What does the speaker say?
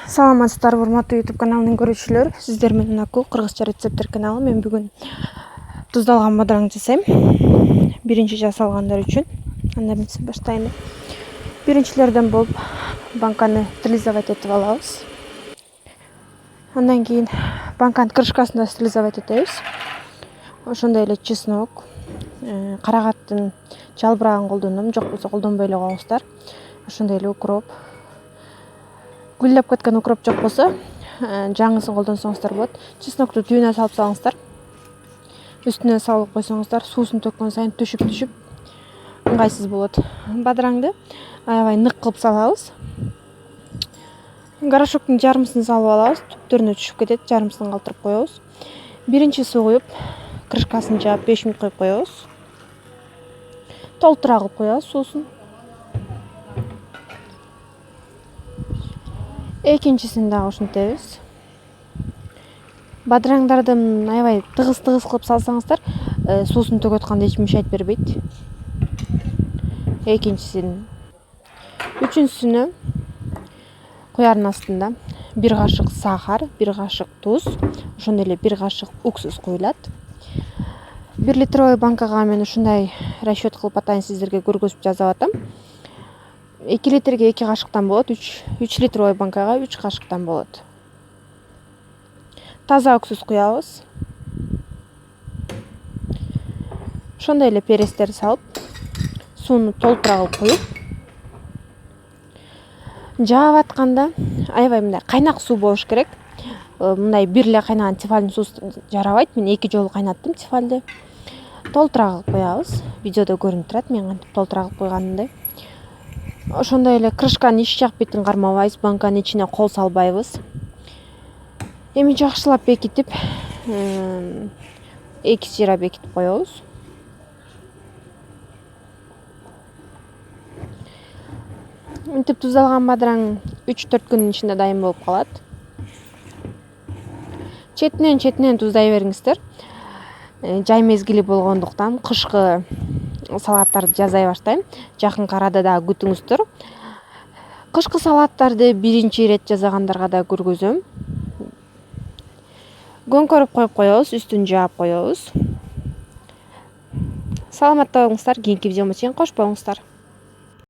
Саламатсыздарбы урматтуу YouTube каналынын көрүүчүлөрү. Сиздер менен Аку кыргызча рецепттер каналы. Мен бүгүн туздалган бадыраңды жасайм. Биринчи жасалгандар үчүн. Анда эмесе баштайын. Биринчилерден болуп банканы стерилизовать этип алабыз. Андан кийин банканын крышкасын да стерилизовать этебиз. Ошондой эле чеснок, карагаттын жалбырагын колдондум, жок болсо колдонбой эле коюңуздар. Ошондой эле укроп. Гүлдөп кеткен укроп жок болсо, жаңысын колдонсоңуздар болот. Чеснокту түбүнө салып салыңыздар. Үстүнө салып койсоңуздар, суусун төккөн сайын түшүп ыңгайсыз болот. Бадыраңды аябай нык кылып салабыз. Горошоктун жарымысын салып алабыз, түптөрүнө түшүп кетет, жарымысын калтырып коебуз. Биринчи суу куюп, крышкасын жаап 5 мүнөт коюп коебуз. Толтура кылып коебуз суусун. Экинчисин дагы ушинтебиз. Бадыраңдарды аябай тыгыз кылып салсаңыздар, суусун төгөт атканда эч мешайт бербейт. Экинчисин. Үчүнчүсүнө куярдын астында 1 кашык сахар, 1 кашык туз, ошондой эле 1 кашык уксус куюлат. 1 литровый банкага мен ушундай расчет кылып атайын, сиздерге көргөзүп жазып атам. 2 литрге 2 кашыктан болот, 3 литровый банкага 3 кашыктан болот. Таза уксус куябыз. Ошондой эле перестерди салып, сууну толтура кылып коюп, жаап атканда аябай мындай кайнак суу болуш керек. Мындай бир эле кайнаган тефальный суу жарабайт. Мен 2 жолу кайнаттым тефальди. Толтура кылып коябыз. Видеодо көрүнүп турат мен кантип толтура кылып койгонумду. Ошондой эле крышканын ич жак бетин кармабайбыз, банканын ичине кол салбайбыз. Эми жакшылап бекитип, 2 сыйра бекитип коебуз. Мынтип туздалган бадыраң 3-4 күнүн ичинде дайын болуп калат. Четинен туздай бериңиздер. Жай мезгили болгондуктан кышкы салаттарды жасай баштайм. Жакынкы арада дагы күтүңүздөр. Кышкы салаттарды биринчи ирет жасагандарга да көргөзөм. Көңкөрүп коюп коебуз, үстүн жаап коебуз. Саламатта болуңуздар, кийинки видеомо чейин кош болуңуздар.